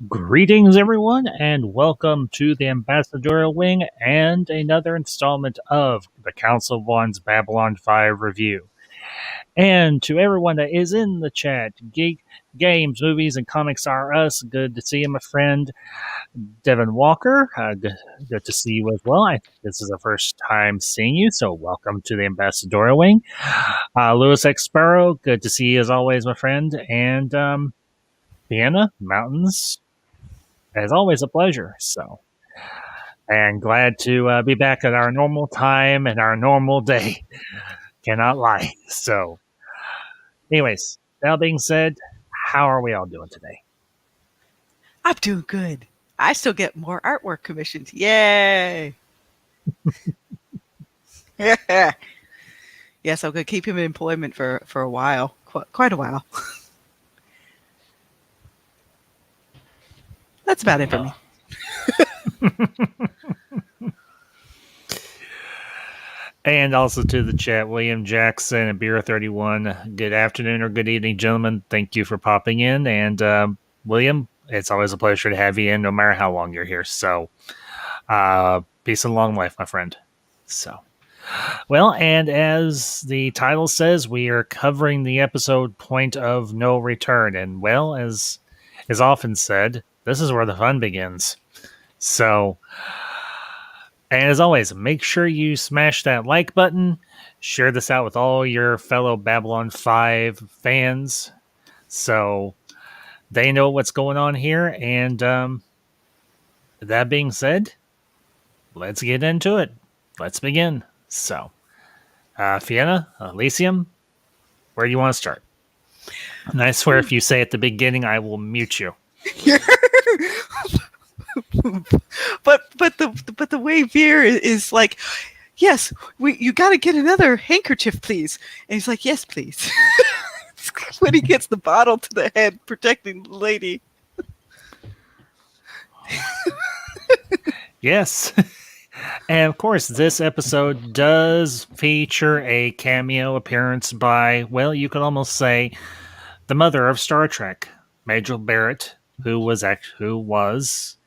Greetings, everyone, and welcome to the Ambassadorial Wing and another installment of the Council of One's Babylon 5 review. And to everyone that is in the chat, geek, games, movies, and comics are us. Good to see you, my friend. Devin Walker, good to see you as well. I think this is the first time seeing you, so welcome to the Ambassadorial Wing. Lewis X Sparrow, good to see you as always, my friend. And Vienna Mountains, as always, a pleasure. And glad to be back at our normal time and our normal day. Cannot lie. So, anyways, that being said, how are we all doing today? I'm doing good. I still get more artwork commissioned. Yay! Yeah. Yes, I'm going to keep him in employment for a while. Quite a while. That's about it for me. And also to the chat, William Jackson and Beer 31. Good afternoon or good evening, gentlemen. Thank you for popping in. And William, it's always a pleasure to have you in, no matter how long you're here. So, peace and long life, my friend. So, well, and as the title says, we are covering the episode Point of No Return. And, well, as is often said, this is where the fun begins. So, and as always, make sure you smash that like button, share this out with all your fellow Babylon 5 fans so they know what's going on here. And that being said, let's get into it. Let's begin. So, Fiona, Elysium, where do you want to start? And I swear if you say at the beginning, I will mute you. but the way Veer is like, yes, you got to get another handkerchief, please. And he's like, yes, please. When he gets the bottle to the head, protecting the lady. Yes. And of course, this episode does feature a cameo appearance by, well, you could almost say, the mother of Star Trek, Majel Barrett, who was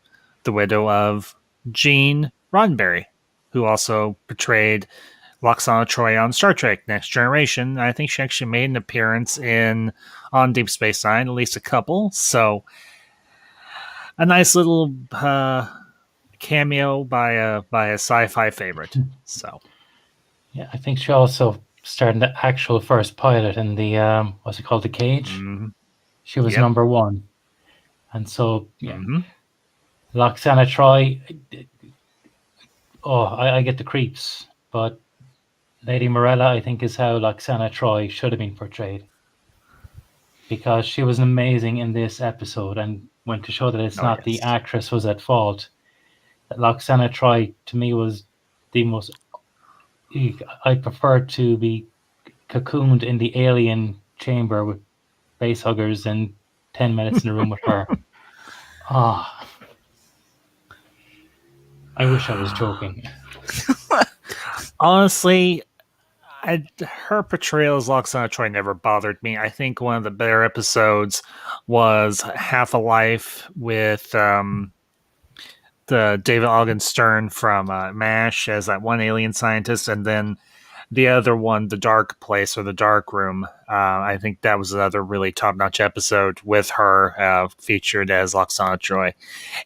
the widow of Gene Roddenberry, who also portrayed Lwaxana Troi on Star Trek Next Generation. I think she actually made an appearance on Deep Space Nine, at least a couple. So, a nice little cameo by a sci-fi favorite. So, yeah, I think she also starred in the actual first pilot in the what's it called, The Cage. Mm-hmm. She was number one, and so Lwaxana Troi. Oh, I get the creeps, but Lady Morella, I think, is how Lwaxana Troi should have been portrayed, because she was amazing in this episode, and went to show that it's not the actress was at fault. That Lwaxana Troi, to me, was the most. I prefer to be cocooned in the alien chamber with base huggers and 10 minutes in a room with her. I wish I was joking. Honestly, her portrayal as Lwaxana Troi never bothered me. I think one of the better episodes was Half a Life with the David Ogden Stern from MASH as that one alien scientist, and then the other one, The Dark Place or The Dark Room. I think that was another really top-notch episode with her featured as Lwaxana Troi.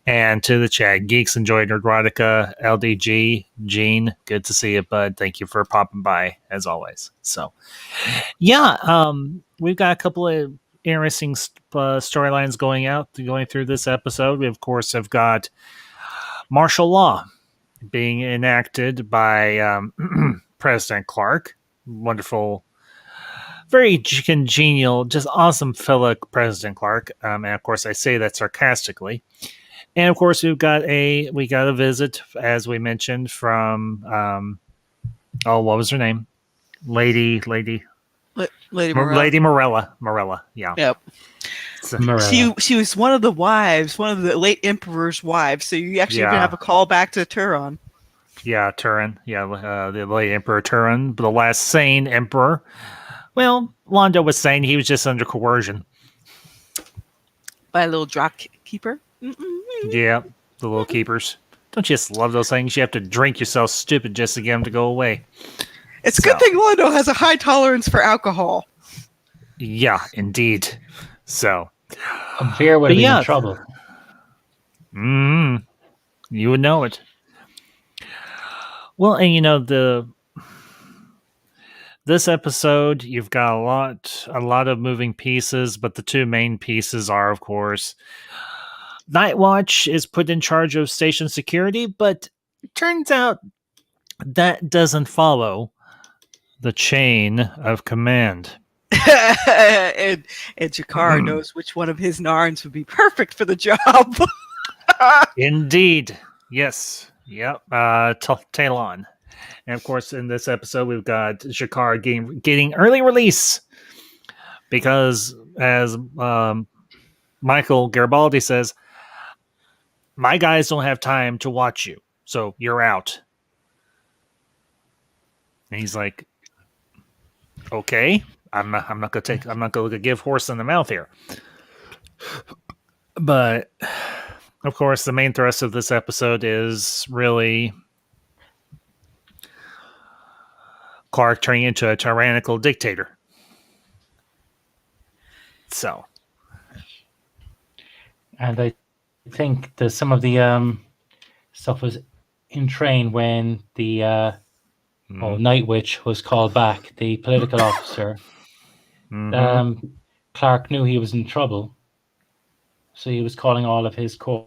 And to the chat, Geeks Enjoy Nerdrotica, LDG, Gene, good to see you, bud. Thank you for popping by, as always. So, yeah, we've got a couple of interesting storylines going through this episode. We, of course, have got martial law being enacted by President Clark. Wonderful, very congenial, just awesome fellow President Clark. And of course, I say that sarcastically. And of course, we got a visit, as we mentioned, from what was her name? Lady Morella. Morella, yeah. Yep. She was one of the wives, one of the late emperor's wives. So you actually even have a call back to Turon. Yeah, Turin. Yeah, the late Emperor Turin, the last sane emperor. Well, Londo was saying he was just under coercion. By a little drop keeper? Yeah, the little keepers. Don't you just love those things? You have to drink yourself stupid just to get them to go away. It's a good So, thing Londo has a high tolerance for alcohol. yeah, indeed. So, Veer would but have been in yeah, trouble. you would know it. Well, and this episode, you've got a lot of moving pieces, but the two main pieces are, of course, Night Watch is put in charge of station security, but it turns out that doesn't follow the chain of command. and Jakar knows which one of his Narns would be perfect for the job. Indeed. Yes. Yep. Talon. And of course, in this episode, we've got Jakar getting early release because, as Michael Garibaldi says, my guys don't have time to watch you, so you're out. And he's like, okay, I'm not gonna give horse in the mouth here. But of course, the main thrust of this episode is really Clark turning into a tyrannical dictator. So, And I think that some of the stuff was in train when the Night Witch was called back, the political officer. Clark knew he was in trouble, so he was calling all of his core.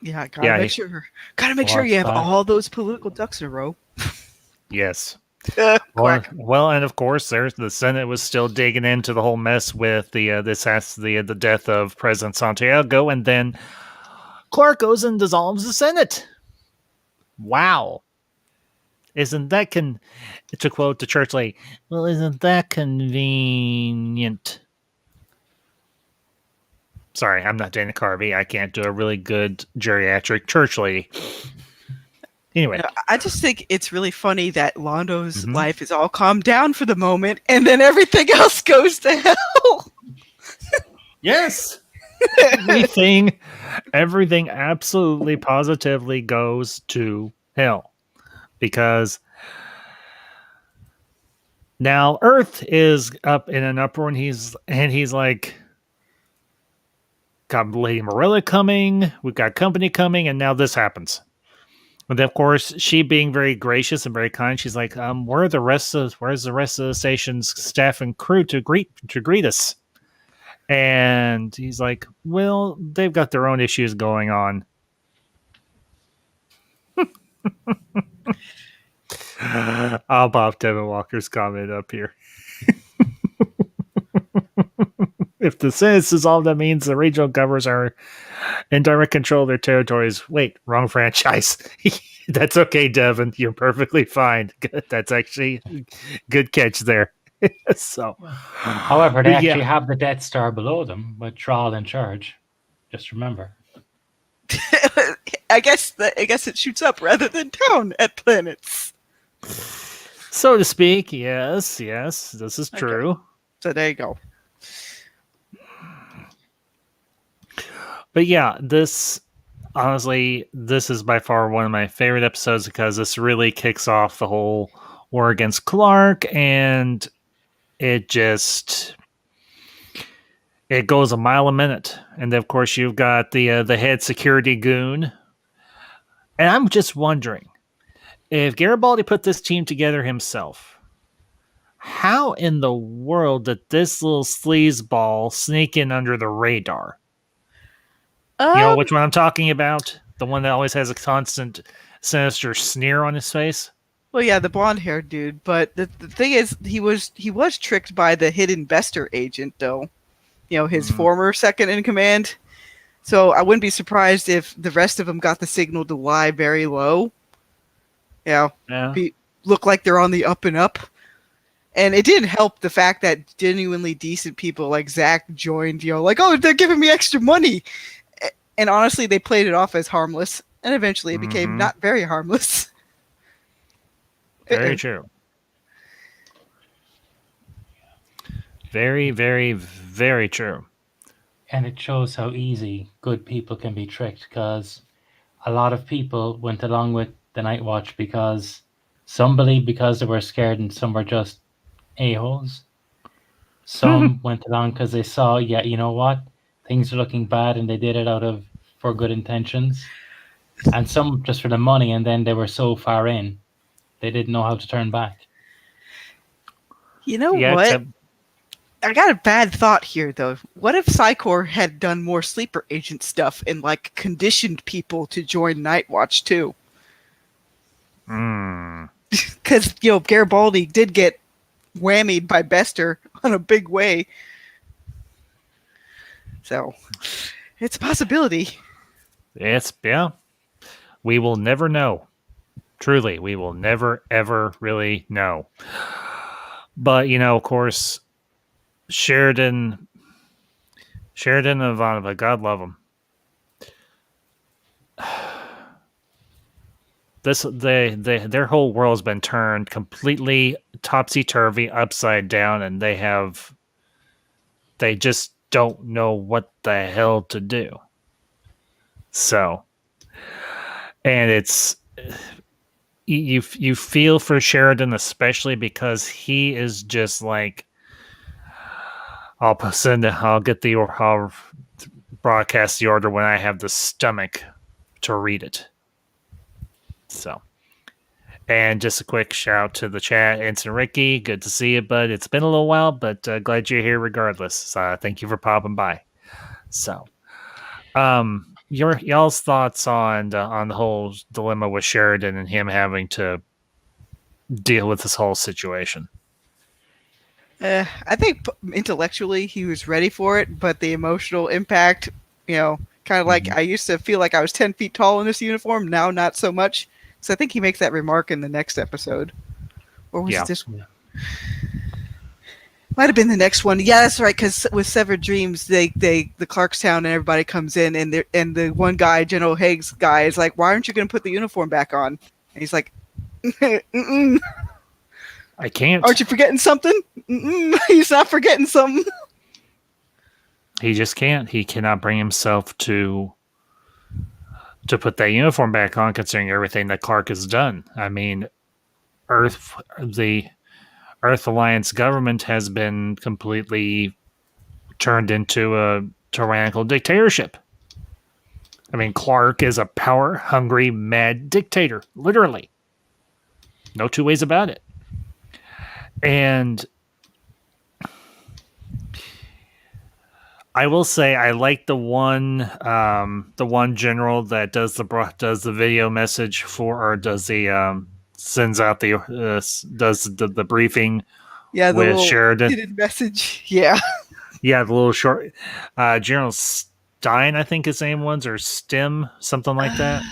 Yeah, gotta make sure you have all those political ducks in a row. Yes. Well, and of course, the Senate was still digging into the whole mess with the death of President Santiago, and then Clark goes and dissolves the Senate. Wow. Isn't that to quote the church lady, well, isn't that convenient? Sorry, I'm not Dana Carvey. I can't do a really good geriatric church lady. Anyway. I just think it's really funny that Londo's life is all calmed down for the moment, and then everything else goes to hell. Yes. Everything absolutely positively goes to hell. Because now Earth is up in an uproar, and he's like, got Lady Morella coming, we've got company coming, and now this happens. And then, of course, she being very gracious and very kind, she's like, where's the rest of the station's staff and crew to greet us? And he's like, well, they've got their own issues going on. I'll pop Devin Walker's comment up here. If the Senate is all that means the regional governors are in direct control of their territories. Wait, wrong franchise. That's okay, Devin. You're perfectly fine. That's actually good catch there. So, however, they actually have the Death Star below them with Thrall in charge. Just remember. I guess it shoots up rather than down at planets, so to speak. Yes, this is true. Okay. So there you go. But yeah, honestly, this is by far one of my favorite episodes because this really kicks off the whole war against Clark, and it goes a mile a minute. And of course, you've got the head security goon. And I'm just wondering, if Garibaldi put this team together himself, how in the world did this little sleazeball sneak in under the radar? You know which one I'm talking about? The one that always has a constant sinister sneer on his face? Well, yeah, the blonde-haired dude. But the thing is, he was tricked by the hidden Bester agent, though. You know, his former second in command. So I wouldn't be surprised if the rest of them got the signal to lie very low. Look like they're on the up and up. And it didn't help the fact that genuinely decent people like Zach joined, like, oh, they're giving me extra money. And honestly, they played it off as harmless. And eventually it became not very harmless. Very true. Very, very, very true. And it shows how easy good people can be tricked, because a lot of people went along with the Night Watch because some believed because they were scared and some were just a-holes. Some went along because they saw, yeah, you know what? Things are looking bad and they did it for good intentions. And some just for the money, and then they were so far in, they didn't know how to turn back. You know Yeah, what? except I got a bad thought here, though. What if Psychor had done more sleeper agent stuff and, like, conditioned people to join Night Watch, too? Because, Garibaldi did get whammied by Bester on a big way. So, it's a possibility. yeah. We will never know. Truly, we will never, ever really know. But, of course, Sheridan and Ivanova, God love them. Their whole world's been turned completely topsy-turvy, upside down, and they just don't know what the hell to do. So, and it's you feel for Sheridan, especially because he is just like, I'll broadcast the order when I have the stomach to read it. So, and just a quick shout out to the chat, Ensign Ricky. Good to see you, bud. It's been a little while, but glad you're here regardless. So, thank you for popping by. So, y'all's thoughts on the whole dilemma with Sheridan and him having to deal with this whole situation. I think intellectually he was ready for it, but the emotional impact, kind of like I used to feel like I was 10 feet tall in this uniform, now not so much. So I think he makes that remark in the next episode. Or was it this one? Might have been the next one. Yeah, that's right. Because with Severed Dreams, the Clarkstown and everybody comes in, and the one guy, General Haig's guy, is like, "Why aren't you going to put the uniform back on?" And he's like, "Mm-mm. I can't. Aren't you forgetting something?" He's not forgetting something. He just can't. He cannot bring himself to put that uniform back on, considering everything that Clark has done. I mean, the Earth Alliance government has been completely turned into a tyrannical dictatorship. I mean, Clark is a power-hungry, mad dictator, literally. No two ways about it. And I will say I like the one general that does the video message does the sends out does the briefing. Yeah, the with little Sheridan message. Yeah, yeah, the little short General Stein, I think his name was, or Stim, something like that.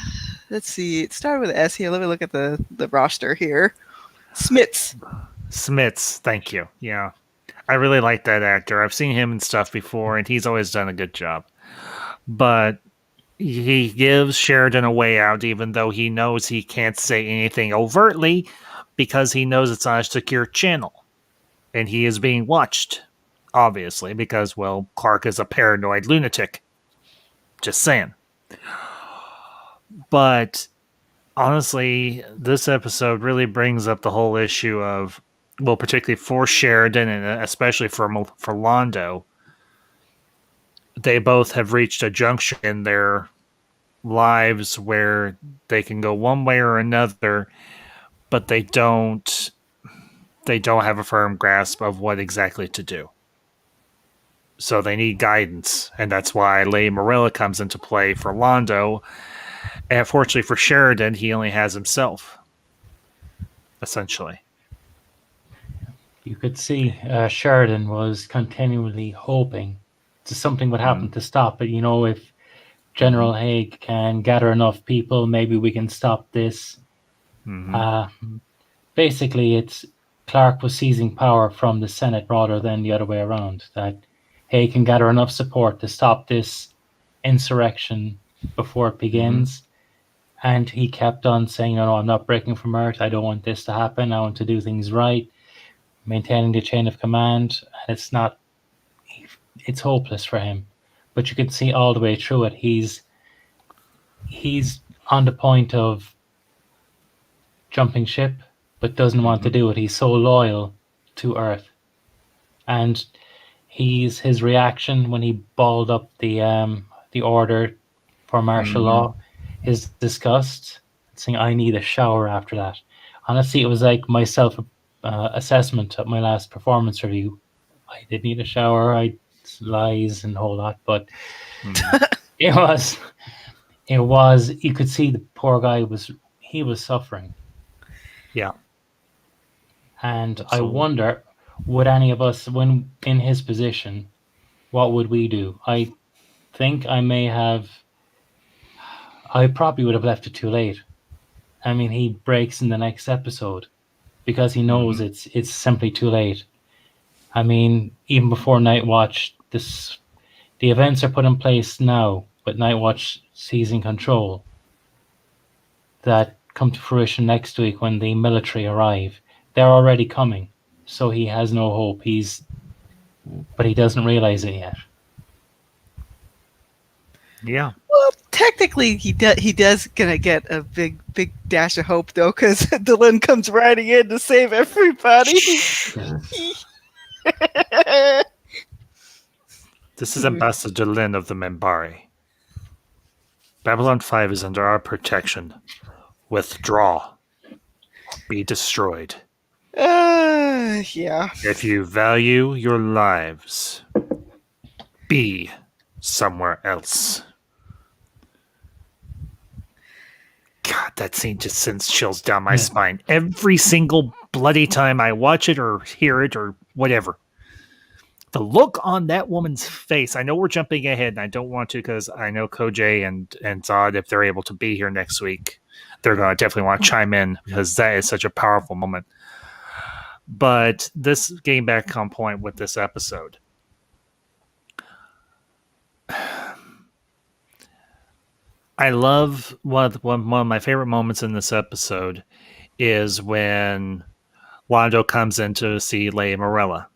Let's see. It started with an S here. Let me look at the roster here. Smits, thank you. Yeah. I really like that actor. I've seen him in stuff before, and he's always done a good job. But he gives Sheridan a way out, even though he knows he can't say anything overtly, because he knows it's on a secure channel. And he is being watched, obviously, because, well, Clark is a paranoid lunatic. Just saying. But honestly, this episode really brings up the whole issue of, well, particularly for Sheridan and especially for Londo, they both have reached a junction in their lives where they can go one way or another, but they don't have a firm grasp of what exactly to do. So they need guidance, and that's why Lady Morella comes into play for Londo. And fortunately for Sheridan, he only has himself, essentially. You could see Sheridan was continually hoping something would happen to stop it. If General Haig can gather enough people, maybe we can stop this. Basically, it's Clark was seizing power from the Senate rather than the other way around, that Haig can gather enough support to stop this insurrection before it begins. And he kept on saying, no, I'm not breaking from Earth. I don't want this to happen. I want to do things right, maintaining the chain of command. And it's hopeless for him. but you can see all the way through it. He's on the point of jumping ship, but doesn't want to do it. He's so loyal to Earth, and his reaction when he balled up the order for martial law, his disgust, saying, "I need a shower after that." Honestly, it was like my self assessment at my last performance review. I did need a shower. I lies and a whole lot, but it was you could see the poor guy was suffering. Yeah. And Absolutely. I wonder, would any of us, when in his position, what would we do? I think I probably would have left it too late. I mean, he breaks in the next episode because he knows it's simply too late. I mean, even before Night Watch, the events are put in place now, but Night Watch seizing control that come to fruition next week when the military arrive. They're already coming, so he has no hope. But he doesn't realize it yet. Yeah. Well, technically, he does gonna get a big dash of hope though, because Dylan comes riding in to save everybody. This is Ambassador Lin of the Membari. Babylon 5 is under our protection. Withdraw. Be destroyed. Yeah. If you value your lives, be somewhere else. God, that scene just sends chills down my spine every single bloody time I watch it or hear it or whatever. The look on that woman's face. I know we're jumping ahead, and I don't want to because I know Kojay and Zod, if they're able to be here next week, they're going to definitely want to chime in because that is such a powerful moment. But this getting back on point with this episode. I love one of my favorite moments in this episode is when Wando comes in to see Lady Morella,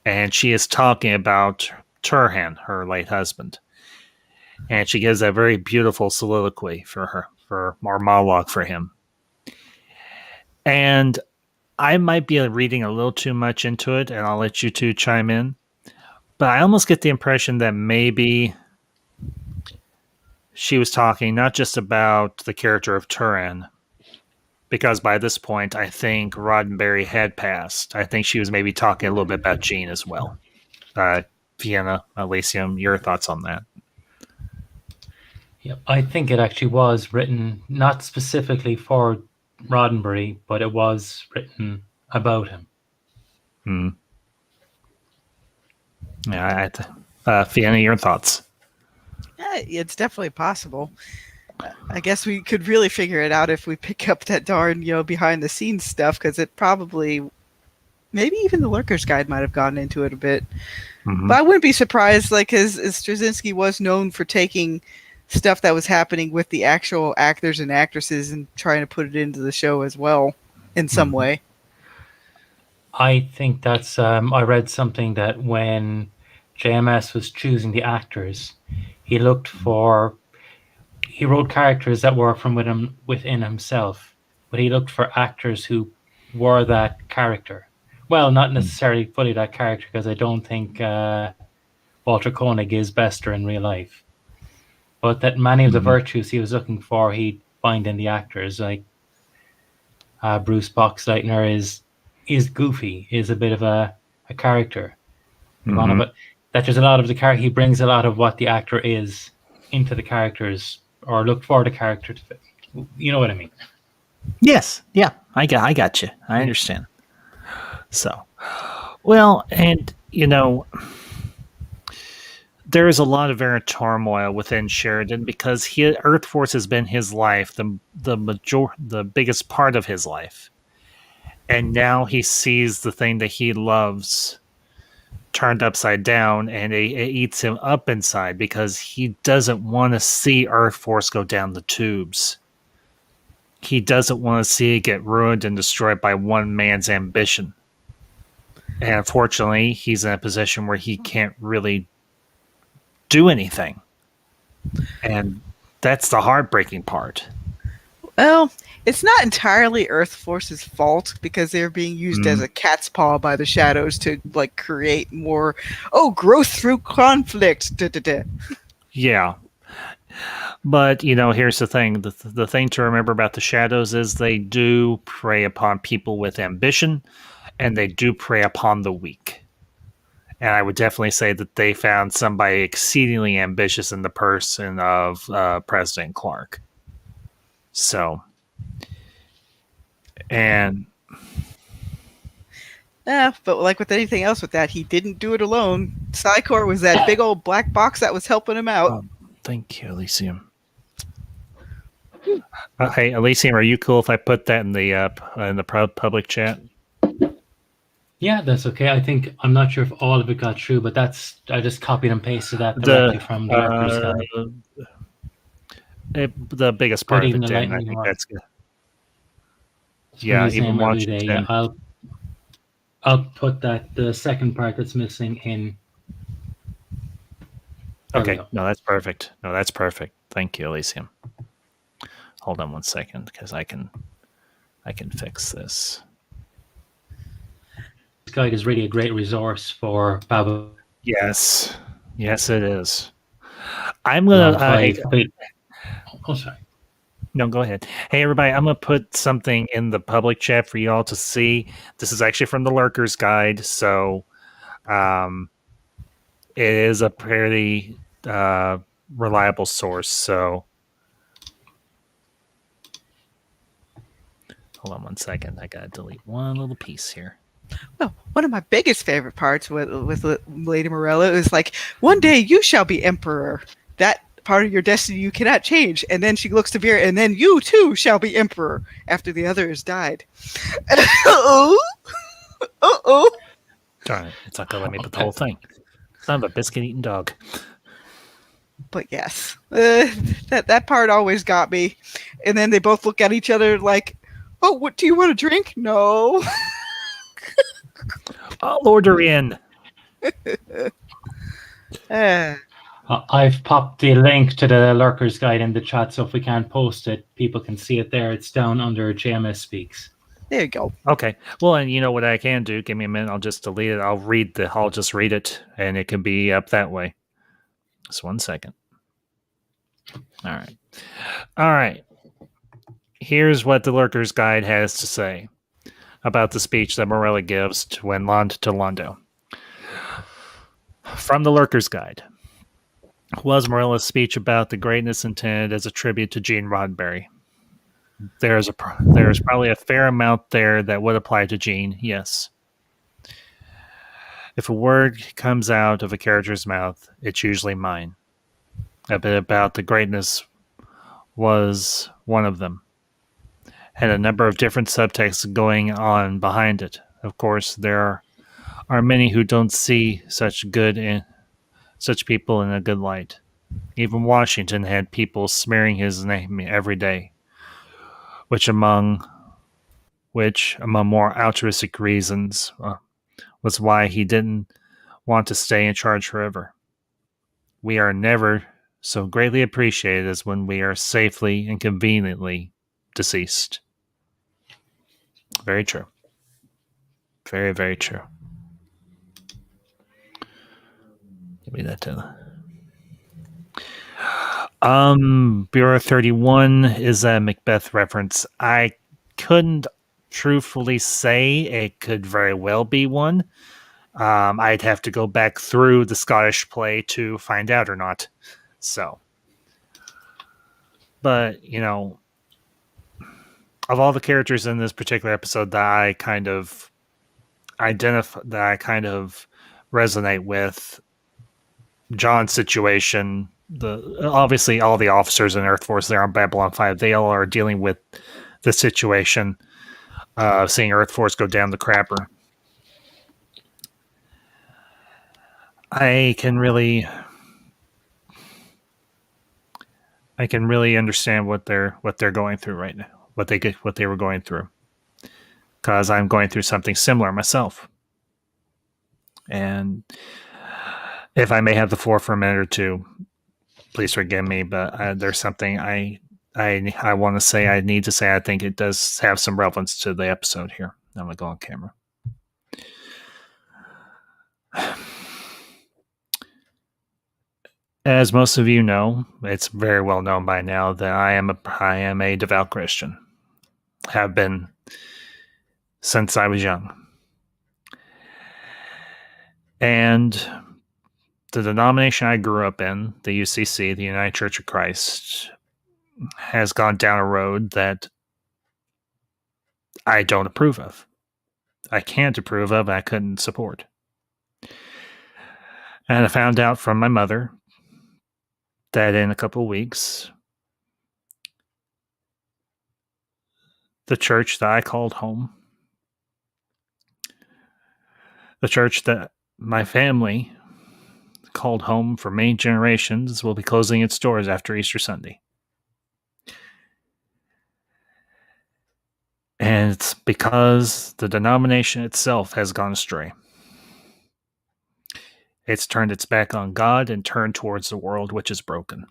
and she is talking about Turhan, her late husband, and she gives a very beautiful soliloquy for our monologue for him. And I might be reading a little too much into it, and I'll let you two chime in, but I almost get the impression that maybe she was talking not just about the character of Turan, because by this point, I think Roddenberry had passed. I think she was maybe talking a little bit about Gene as well. Vienna, Elysium, your thoughts on that? Yeah, I think it actually was written not specifically for Roddenberry, but it was written about him. Yeah, Vienna, your thoughts? Yeah, it's definitely possible. I guess we could really figure it out if we pick up that darn, behind the scenes stuff, because it probably, maybe even the Lurker's Guide might have gone into it a bit. But I wouldn't be surprised, like, as Straczynski was known for taking stuff that was happening with the actual actors and actresses and trying to put it into the show as well in some way. I think that's, I read something that when JMS was choosing the actors, he wrote characters that were from within himself, but he looked for actors who were that character. Well, not necessarily fully that character, because I don't think Walter Koenig is Bester in real life. But that many of the virtues he was looking for, he'd find in the actors. Like Bruce Boxleitner is goofy, is a bit of a character. But that there's a lot of the character, he brings a lot of what the actor is into the characters, or look for the character to fit. You know what I mean? Yes. Yeah. I got you. I understand. So, well, and there's a lot of inner turmoil within Sheridan because Earth Force has been his life, the biggest part of his life, and now he sees the thing that he loves turned upside down, and it eats him up inside because he doesn't want to see Earth Force go down the tubes. He doesn't want to see it get ruined and destroyed by one man's ambition. And unfortunately, he's in a position where he can't really do anything. And that's the heartbreaking part. Well, it's not entirely Earth Force's fault because they're being used as a cat's paw by the shadows to like create more growth through conflict. Da, da, da. Yeah. But, here's the thing. The thing to remember about the shadows is they do prey upon people with ambition, and they do prey upon the weak. And I would definitely say that they found somebody exceedingly ambitious in the person of President Clark. So, and... Yeah, but like with anything else with that, he didn't do it alone. Psycor was that big old black box that was helping him out. Thank you, Elysium. Hey, Elysium, are you cool if I put that in the public chat? Yeah, that's okay. I'm not sure if all of it got through, but I just copied and pasted that directly from the Lurker's Guide. The biggest part of it didn't. I think that's good. Yeah, even Washington. Yeah, I'll put the second part that's missing in. Okay, no, that's perfect. Thank you, Elysium. Hold on one second, because I can fix this. This guide is really a great resource for Babel. Yes, it is. I'm gonna. Sorry. No, go ahead. Hey, everybody, I'm going to put something in the public chat for you all to see. This is actually from the Lurker's Guide, so it is a pretty reliable source. So hold on one second. I got to delete one little piece here. Well, one of my biggest favorite parts with Lady Morella is like, one day you shall be emperor. That part of your destiny you cannot change. And then she looks to Vera, and then you too shall be emperor after the others died. Uh-oh. Darn it. It's not going to let me put the whole thing. Son of a biscuit-eating dog. But yes, that part always got me. And then they both look at each other like, oh, what do you want to drink? No. I'll order in. I've popped the link to the Lurker's Guide in the chat, so if we can't post it, people can see it there. It's down under JMS Speaks. There you go. Okay. Well, and you know what I can do? Give me a minute. I'll just delete it. I'll just read it, and it can be up that way. Just 1 second. All right. Here's what the Lurker's Guide has to say about the speech that Morella gives to Londo. From the Lurker's Guide. Was Morella's speech about the greatness intended as a tribute to Gene Roddenberry? There's probably a fair amount there that would apply to Gene, yes. If a word comes out of a character's mouth, it's usually mine. A bit about the greatness was one of them. Had a number of different subtexts going on behind it. Of course, there are many who don't see such people in a good light. Even Washington had people smearing his name every day, which among more altruistic reasons was why he didn't want to stay in charge forever. We are never so greatly appreciated as when we are safely and conveniently deceased. Very true. Very, very true. Give me that too. Bureau 31 is a Macbeth reference. I couldn't truthfully say it could very well be one. I'd have to go back through the Scottish play to find out or not. So, but of all the characters in this particular episode that I kind of resonate with, John's situation, obviously all the officers in Earth Force there on Babylon 5, they all are dealing with the situation of seeing Earth Force go down the crapper. I can really understand what they're going through right now, what they were going through, because I'm going through something similar myself. And If I may have the floor for a minute or two, please forgive me, but there's something I want to say. I need to say. I think it does have some relevance to the episode here. I'm gonna go on camera. As most of you know, it's very well known by now that I am a devout Christian. Have been since I was young. And the denomination I grew up in, the UCC, the United Church of Christ, has gone down a road that I don't approve of. I can't approve of, and I couldn't support. And I found out from my mother that in a couple of weeks, the church that I called home, the church that my family called home for many generations, will be closing its doors after Easter Sunday. And it's because the denomination itself has gone astray. It's turned its back on God and turned towards the world, which is broken.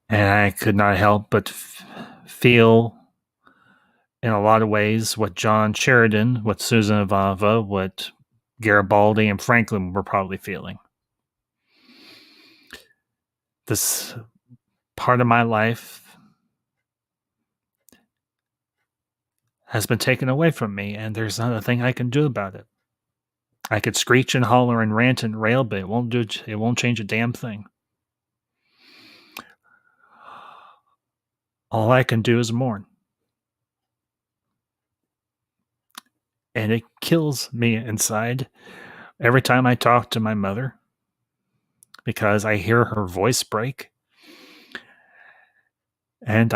And I could not help but feel, in a lot of ways, what John Sheridan, what Susan Avava, what Garibaldi, and Franklin were probably feeling. This part of my life has been taken away from me, and there's not a thing I can do about it. I could screech and holler and rant and rail, but it won't change a damn thing. All I can do is mourn. And it kills me inside every time I talk to my mother, because I hear her voice break. And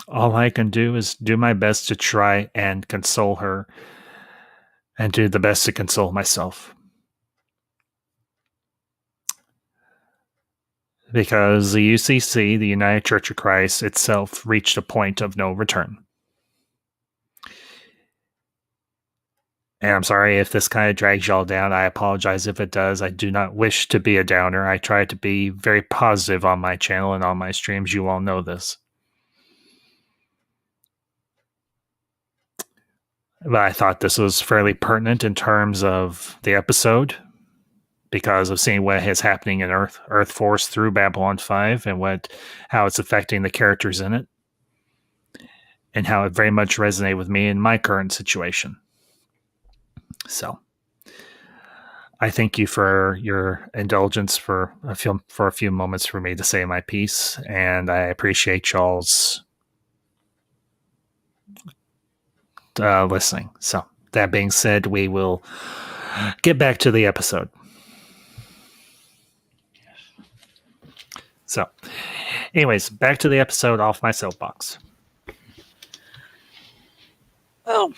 all I can do is do my best to try and console her and do the best to console myself. Because the UCC, the United Church of Christ itself, reached a point of no return. And I'm sorry if this kind of drags y'all down. I apologize if it does. I do not wish to be a downer. I try to be very positive on my channel and on my streams. You all know this. But I thought this was fairly pertinent in terms of the episode, because of seeing what is happening in Earth Force through Babylon 5 and how it's affecting the characters in it, and how it very much resonated with me in my current situation. So I thank you for your indulgence for a few moments for me to say my piece, and I appreciate y'all's listening. So that being said, we will get back to the episode. So, anyways, back to the episode off my soapbox. Well,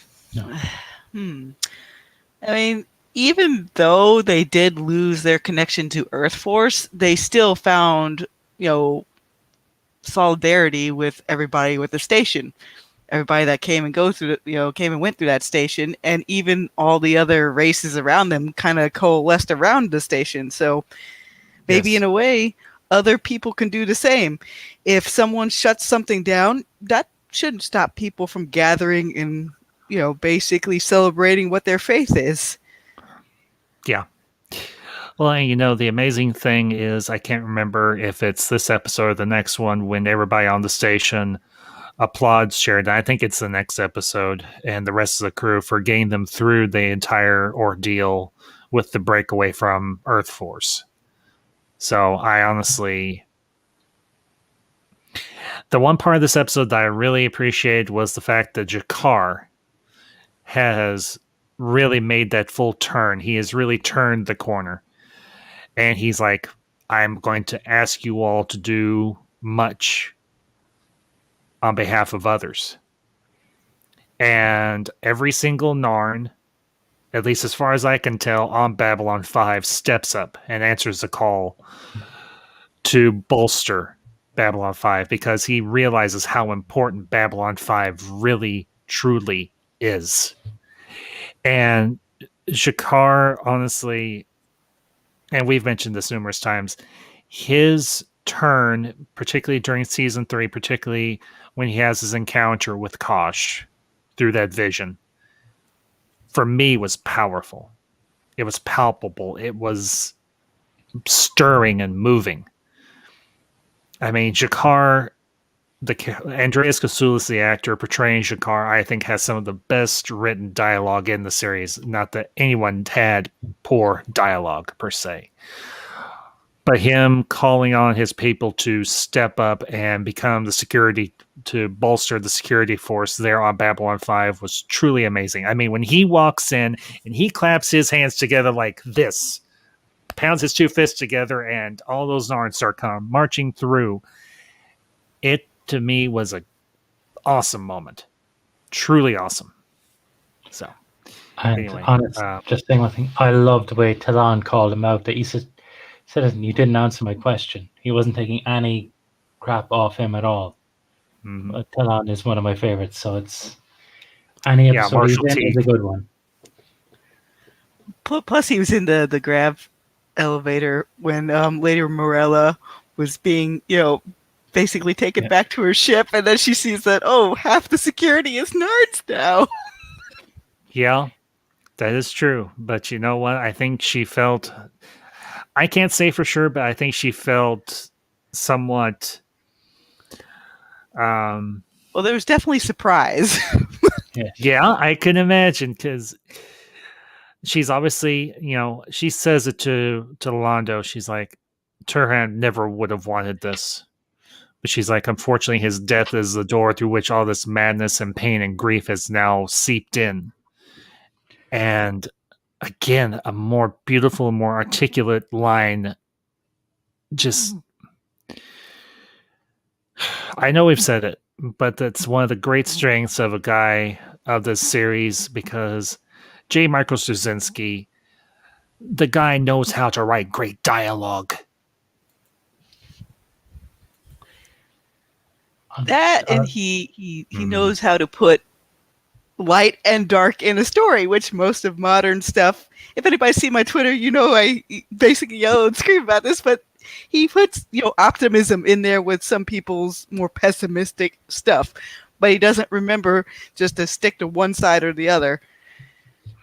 I mean, even though they did lose their connection to Earth Force, they still found, solidarity with everybody with the station. Everybody that came and went through that station, and even all the other races around them kind of coalesced around the station. So maybe in a way, other people can do the same. If someone shuts something down, that shouldn't stop people from gathering and, basically celebrating what their faith is. Yeah. Well, the amazing thing is, I can't remember if it's this episode or the next one, when everybody on the station applauds Sheridan. I think it's the next episode, and the rest of the crew for getting them through the entire ordeal with the breakaway from Earth Force. So I honestly, the one part of this episode that I really appreciated was the fact that Jakar has really made that full turn. He has really turned the corner. And he's like, I'm going to ask you all to do much on behalf of others. And every single Narn, at least as far as I can tell, on Babylon 5 steps up and answers the call to bolster Babylon 5, because he realizes how important Babylon 5 really, truly is. And Jakar, honestly, and we've mentioned this numerous times, his turn, particularly during season 3, particularly when he has his encounter with Kosh through that vision, for me was powerful. It was palpable. It was stirring and moving. I mean, Jakar, Andreas Kasoulis, the actor portraying Jakar, I think has some of the best written dialogue in the series. Not that anyone had poor dialogue per se, but him calling on his people to step up and become the security, to bolster the security force there on Babylon 5 was truly amazing. I mean, when he walks in and he claps his hands together like this, pounds his two fists together, and all those Narns start marching through, it to me was an awesome moment. Truly awesome. So, And anyway, honest, just saying one thing, I love the way Talon called him out. That he said, you didn't answer my question. He wasn't taking any crap off him at all. Talon is one of my favorites, so it's any episode he's in is a good one. Plus, he was in the grab elevator when Lady Morella was being, basically taken back to her ship, and then she sees that, half the security is Nards now. Yeah, that is true. But you know what? I think she felt, I can't say for sure, but I think she felt somewhat. Well, there was definitely surprise. Yeah, I can imagine, because she's obviously, she says it to Londo. She's like, Turhan never would have wanted this. But she's like, unfortunately, his death is the door through which all this madness and pain and grief has now seeped in. And again, a more beautiful, more articulate line. Just, I know we've said it, but that's one of the great strengths of a guy of this series, because J. Michael Straczynski, the guy knows how to write great dialogue. That, and he knows how to put light and dark in a story, which most of modern stuff, if anybody see my Twitter, I basically yell and scream about this, but he puts, optimism in there with some people's more pessimistic stuff, but he doesn't remember just to stick to one side or the other.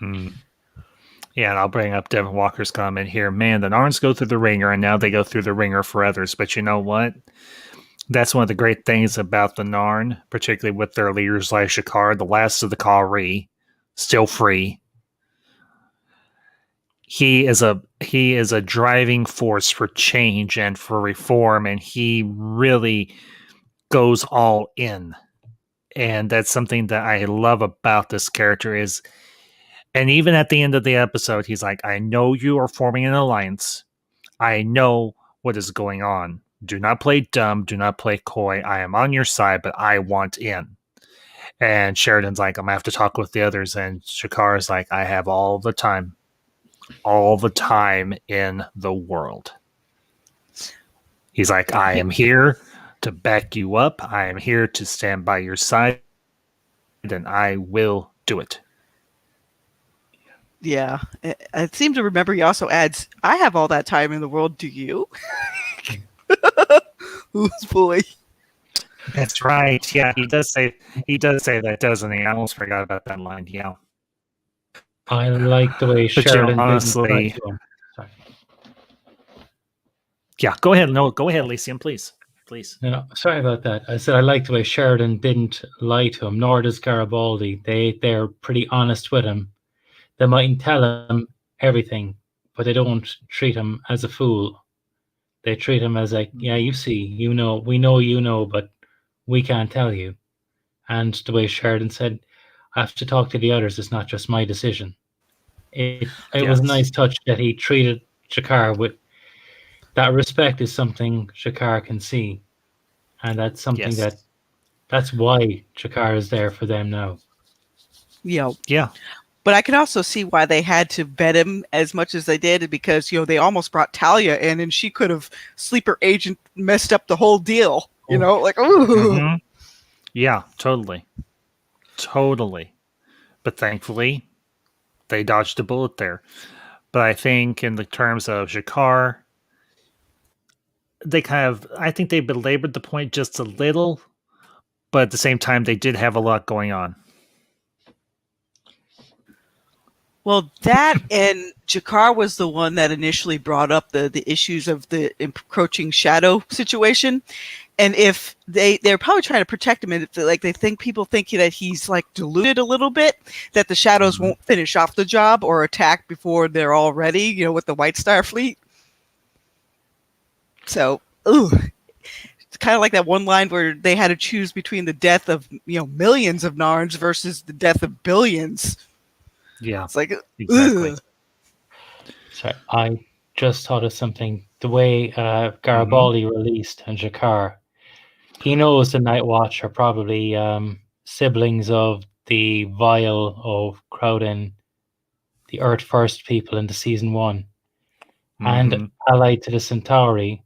Yeah, and I'll bring up Devin Walker's comment here. Man, the Narns go through the ringer, and now they go through the ringer for others. But you know what? That's one of the great things about the Narn, particularly with their leaders like Jakar, the last of the Kari, still free. He is a driving force for change and for reform, and he really goes all in. And that's something that I love about this character is, and even at the end of the episode, he's like, I know you are forming an alliance. I know what is going on. Do not play dumb. Do not play coy. I am on your side, but I want in. And Sheridan's like, I'm going to have to talk with the others. And Shakar's like, I have all the time in the world. He's like, I am here to back you up. I am here to stand by your side, and I will do it. Yeah. I seem to remember he also adds, I have all that time in the world. Do you? Who's boy? That's right. Yeah, he does say that, doesn't he? I almost forgot about that line. Yeah. I like the way Sheridan honestly. Sorry. Yeah, go ahead. No, go ahead, Lycium, please. No, sorry about that. I said I like the way Sheridan didn't lie to him, nor does Garibaldi. They're pretty honest with him. They mightn't tell him everything, but they don't treat him as a fool. They treat him as like, yeah, you see, we know, but we can't tell you. And the way Sheridan said, I have to talk to the others. It's not just my decision. It was a nice touch that he treated Jakar with that respect. Is something Jakar can see, and that's something that's why Jakar is there for them now. Yeah. But I can also see why they had to vet him as much as they did, because they almost brought Talia in, and she could have sleeper agent messed up the whole deal. Like, ooh. Mm-hmm. Yeah, totally. But thankfully, they dodged a bullet there. But I think in the terms of Jakar, I think they belabored the point just a little, but at the same time, they did have a lot going on. Well, that and Jakar was the one that initially brought up the issues of the encroaching shadow situation. And if they're probably trying to protect him, and if like they think people think that he's like deluded a little bit, that the shadows won't finish off the job or attack before they're all ready, with the White Star Fleet. So, it's kind of like that one line where they had to choose between the death of millions of Narns versus the death of billions. Yeah, it's like exactly. Ugh. Sorry, I just thought of something. The way Garibaldi released and Jakar, he knows the Night Watch are probably siblings of the Vial of Crowden, the Earth First people in the season 1, and allied to the Centauri.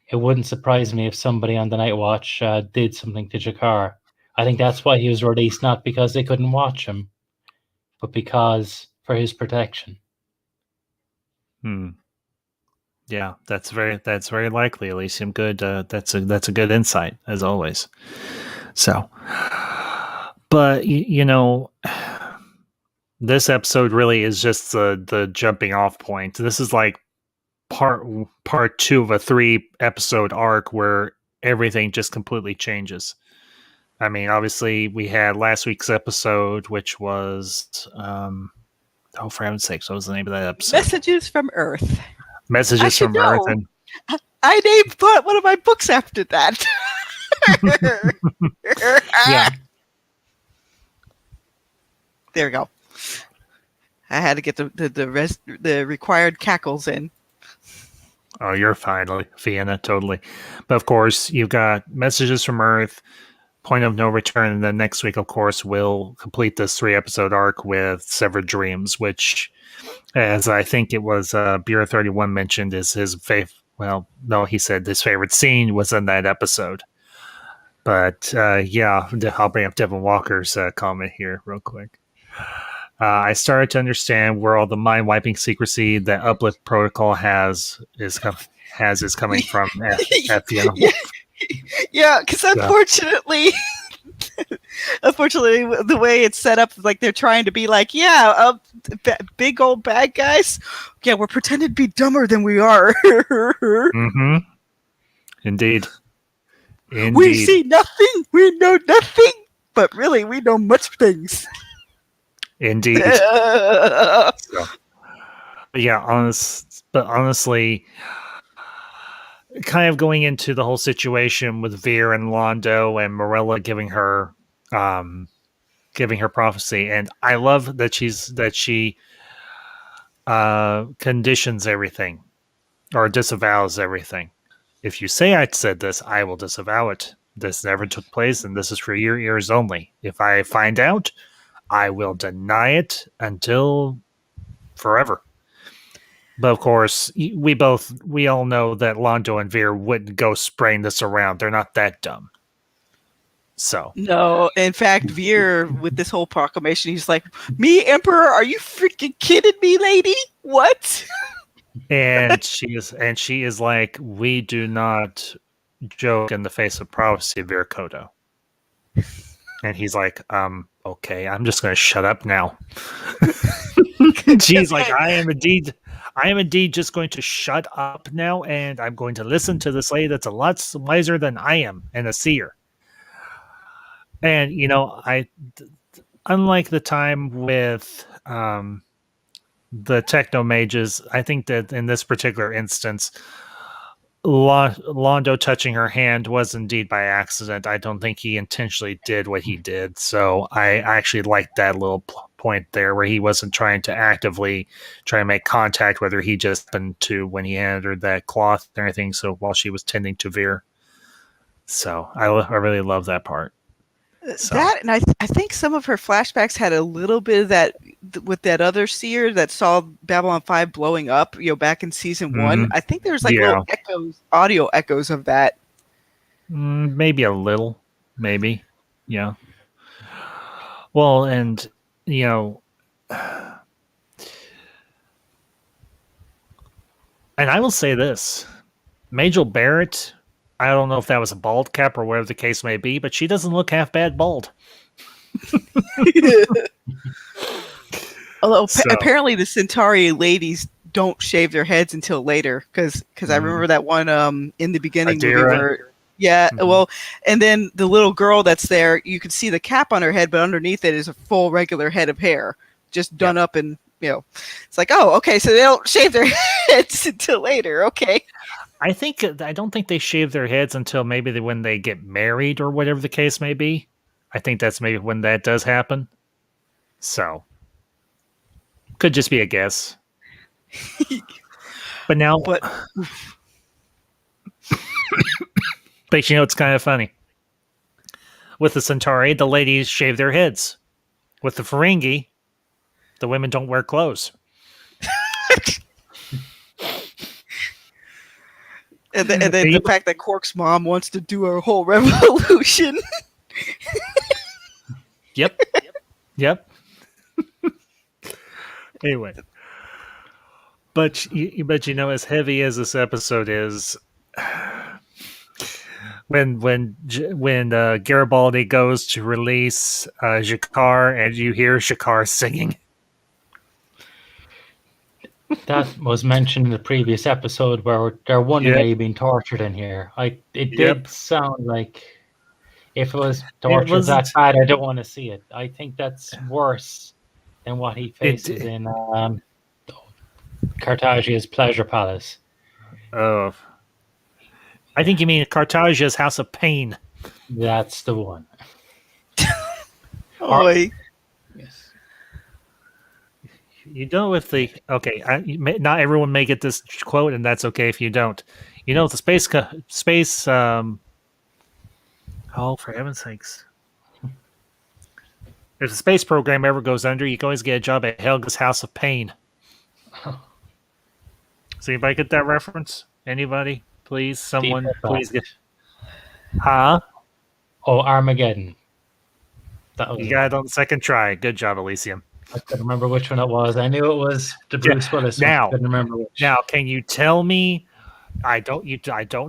It wouldn't surprise me if somebody on the Night Watch did something to Jakar. I think that's why he was released, not because they couldn't watch him, but because for his protection. Yeah, that's very likely, Elysium. Good. That's a good insight as always. So, but this episode really is just the jumping off point. This is like part 2 of a 3-episode arc where everything just completely changes. I mean, obviously, we had last week's episode, which was for heaven's sakes, what was the name of that episode? Messages from Earth. Messages from Earth, and I named one of my books after that. yeah. There we go. I had to get the required cackles in. Oh, you're fine, Vienna, totally. But of course, you've got Messages from Earth, Point of No Return, and then next week, of course, we'll complete this 3-episode arc with Severed Dreams, which, as I think it was Beer 31 mentioned, is his favorite. Well, no, he said his favorite scene was in that episode. But yeah, I'll bring up Devin Walker's comment here real quick. I started to understand where all the mind-wiping secrecy that Uplift Protocol is coming from at Fiona. Yeah, because unfortunately, the way it's set up, like they're trying to be like, big old bad guys. Yeah, we're pretending to be dumber than we are. Indeed. We see nothing. We know nothing. But really, we know much things. Indeed. Yeah, honestly, kind of going into the whole situation with Veer and Londo and Morella giving her prophecy, and I love that she conditions everything or disavows everything. If you say I said this, I will disavow it. This never took place, and this is for your ears only. If I find out, I will deny it until forever. But of course, we all know that Londo and Veer wouldn't go spraying this around. They're not that dumb. So no, in fact, Veer with this whole proclamation, he's like, "Me, Emperor? Are you freaking kidding me, lady? What?" And she is like, "We do not joke in the face of prophecy, Veer Kodo." And he's like, okay, I'm just going to shut up now. She's like, I am indeed just going to shut up now, and I'm going to listen to this lady that's a lot wiser than I am and a seer. And, unlike the time with the techno mages, I think that in this particular instance, Londo touching her hand was indeed by accident. I don't think he intentionally did what he did. So I actually liked that little point there where he wasn't trying to actively try and make contact with her. He just happened to when he handed her that cloth and everything. So while she was tending to Veer. So I really love that part. So. That, and I think some of her flashbacks had a little bit of that with that other seer that saw Babylon 5 blowing up, back in season 1. I think there's like little audio echoes of that. Maybe a little, maybe. Yeah. Well, and, And I will say this. Majel Barrett, I don't know if that was a bald cap or whatever the case may be, but she doesn't look half bad bald. Although So, apparently the Centauri ladies don't shave their heads until later, because I remember that one in the beginning movie Adira. where well, and then the little girl that's there, you can see the cap on her head, but underneath it is a full regular head of hair, just done up, and it's like, oh, okay, so they don't shave their heads until later. Okay. I don't think they shave their heads until maybe when they get married or whatever the case may be. I think that's maybe when that does happen. So, could just be a guess. But now, but it's kind of funny. With the Centauri, the ladies shave their heads. With the Ferengi, the women don't wear clothes. And then the fact that Quark's mom wants to do a whole revolution. Yep. Anyway, but as heavy as this episode is, when Garibaldi goes to release Jakar, and you hear Jakar singing. That was mentioned in the previous episode where they're wondering are you being tortured in here. It did sound like if it was torture that bad, I don't want to see it. I think that's worse than what he faces in Cartagia's Pleasure Palace. Oh, I think you mean Cartagia's House of Pain. That's the one. Yes. You know, if the not everyone may get this quote, and that's okay if you don't. You know, if the space. Oh, for heaven's sakes! If the space program ever goes under, you can always get a job at Helga's House of Pain. So, anybody get that reference? Anybody, please? Someone, please get. Huh? Oh, Armageddon. You got it on the second try. Good job, Elysium. I couldn't remember which one it was. I knew it was the Bruce Willis one. I couldn't remember which. Now, can you tell me? I don't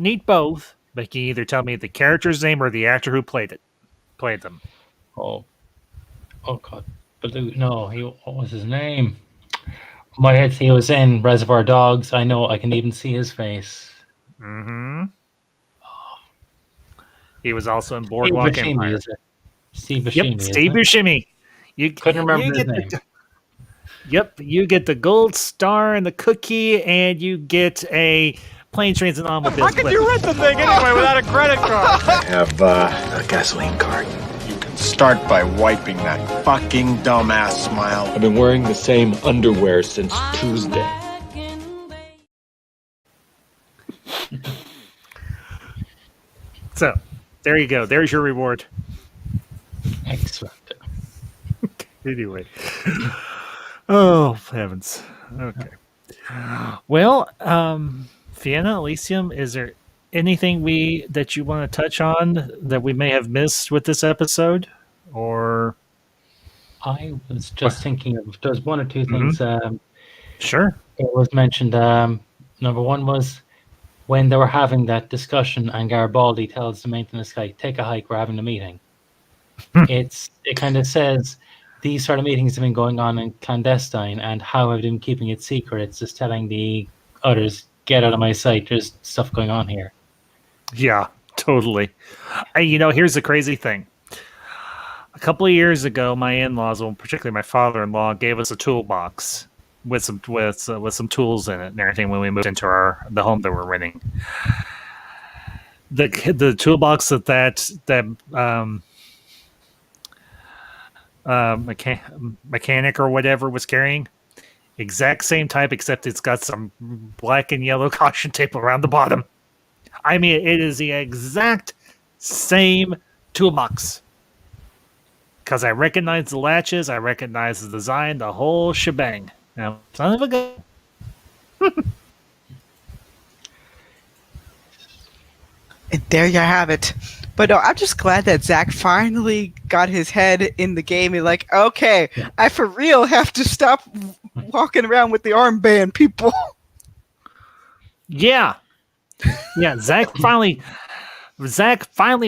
need both, but can you either tell me the character's name or the actor who played them? Oh God, no, what was his name? My head, he was in Reservoir Dogs. I know, I can even see his face. Mm-hmm. He was also in Boardwalk Empire. Steve Buscemi. Yep, Steve Buscemi. You couldn't remember his name. You get the gold star and the cookie, and you get a plane, trains, and automobiles. How can you rent the thing anyway without a credit card? I have a gasoline card. You can start by wiping that fucking dumbass smile. I've been wearing the same underwear since Tuesday. So, there you go. There's your reward. Excellent. Anyway. Oh, heavens. Okay. Well, Fiona, Elysium, is there anything that you want to touch on that we may have missed with this episode? Or I was just thinking of there's one or two things. Sure. It was mentioned. Number one was when they were having that discussion, and Garibaldi tells the maintenance guy, "Take a hike. We're having a meeting." It kind of says these sort of meetings have been going on in clandestine, and how have they been keeping it secret? It's just telling the others, "Get out of my sight. There's stuff going on here." Yeah, totally. Here's the crazy thing. A couple of years ago, my in-laws, well, particularly my father-in-law, gave us a toolbox with some tools in it and everything when we moved into the home that we're renting. The toolbox that mechanic or whatever was carrying, exact same type, except it's got some black and yellow caution tape around the bottom. I mean, it is the exact same toolbox. Because I recognize the latches, I recognize the design, the whole shebang. Now, son of a gun. And there you have it. But no, I'm just glad that Zach finally got his head in the game. He's like, okay, I for real have to stop walking around with the armband, people. Yeah. Yeah, Zach finally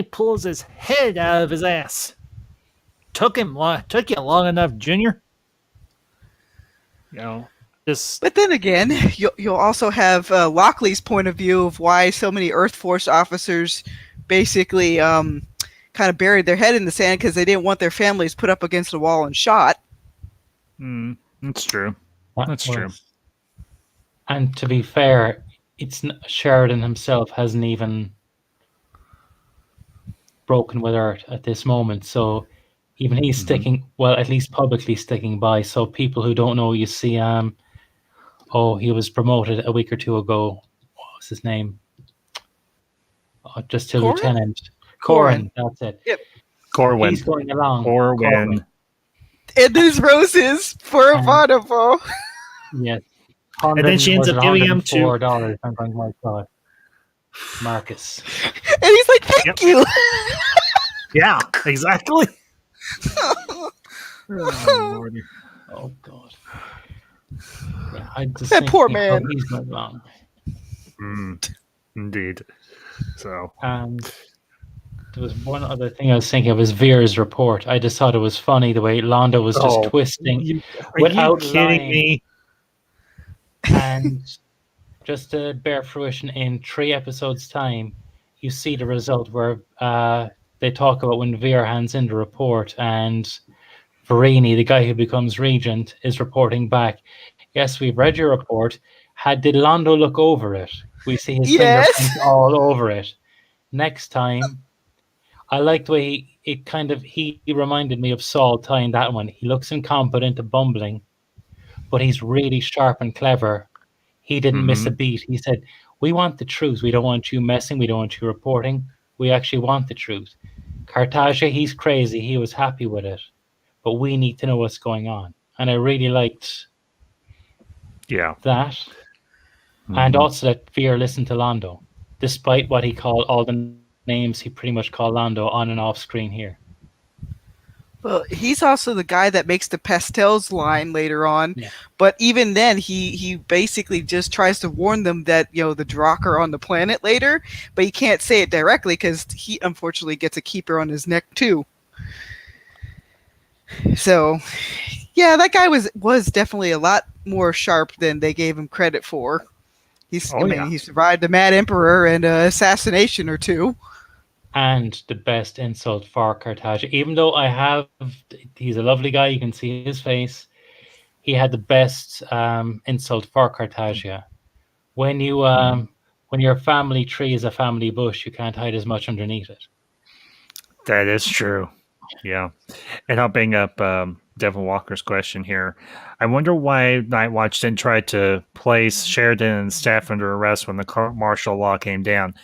pulls his head out of his ass. Took you long enough, Junior. Just But then again, you'll also have Lockley's point of view of why so many Earth Force officers basically kind of buried their head in the sand because they didn't want their families put up against a wall and shot. that's true. That's true. And to be fair, Sheridan himself hasn't even broken with Earth at this moment. So even he's sticking, well, at least publicly sticking by. So people who don't know, you see, he was promoted a week or two ago. What was his name? Just to Corwin? Lieutenant. Corwin. That's it. Yep. Corwin. He's going along. Corwin. And his roses for a vaudeville. Yes. And then she ends up giving him $4. I'm going, my God. Marcus. And he's like, thank you. Yeah, exactly. Oh, Lordy. Oh, God. Yeah, I just That poor man. He's going along. Indeed. So. There was one other thing I was thinking of is Veer's report. I just thought it was funny the way Londo was just twisting without you kidding lying. me? And just to bear fruition, in 3 episodes' time, you see the result where they talk about when Veer hands in the report and Verini, the guy who becomes regent, is reporting back. Yes, we've read your report. Did Londo look over it? We see his fingerprints all over it. Next time, I like the way he reminded me of Saul tying that one. He looks incompetent and bumbling, but he's really sharp and clever. He didn't miss a beat. He said, we want the truth. We don't want you messing. We don't want you reporting. We actually want the truth. Cartagia, he's crazy. He was happy with it. But we need to know what's going on. And I really liked that. And also that Veer listened to Londo, despite what he called all the names he pretty much called Londo on and off screen here. Well, he's also the guy that makes the pastels line later on. Yeah. But even then, he basically just tries to warn them that, the Drakh are on the planet later, but he can't say it directly because he unfortunately gets a keeper on his neck too. So, yeah, that guy was definitely a lot more sharp than they gave him credit for. He survived a Mad Emperor and an assassination or two. And the best insult for Cartagia, even though he's a lovely guy, you can see his face. He had the best insult for Cartagia. When your family tree is a family bush, you can't hide as much underneath it. That is true. Yeah. And I'll bring up Devin Walker's question here. I wonder why Nightwatch didn't try to place Sheridan and staff under arrest when the martial law came down.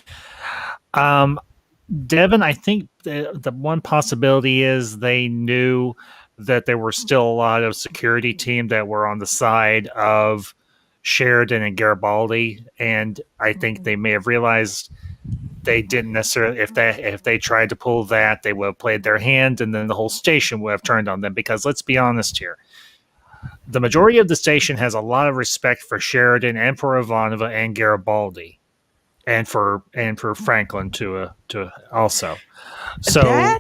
Devin, I think the one possibility is they knew that there were still a lot of security team that were on the side of Sheridan and Garibaldi, and I think they may have realized they didn't necessarily, if they tried to pull that, they would have played their hand, and then the whole station would have turned on them. Because let's be honest here, the majority of the station has a lot of respect for Sheridan and for Ivanova and Garibaldi. And for Franklin to also. So that,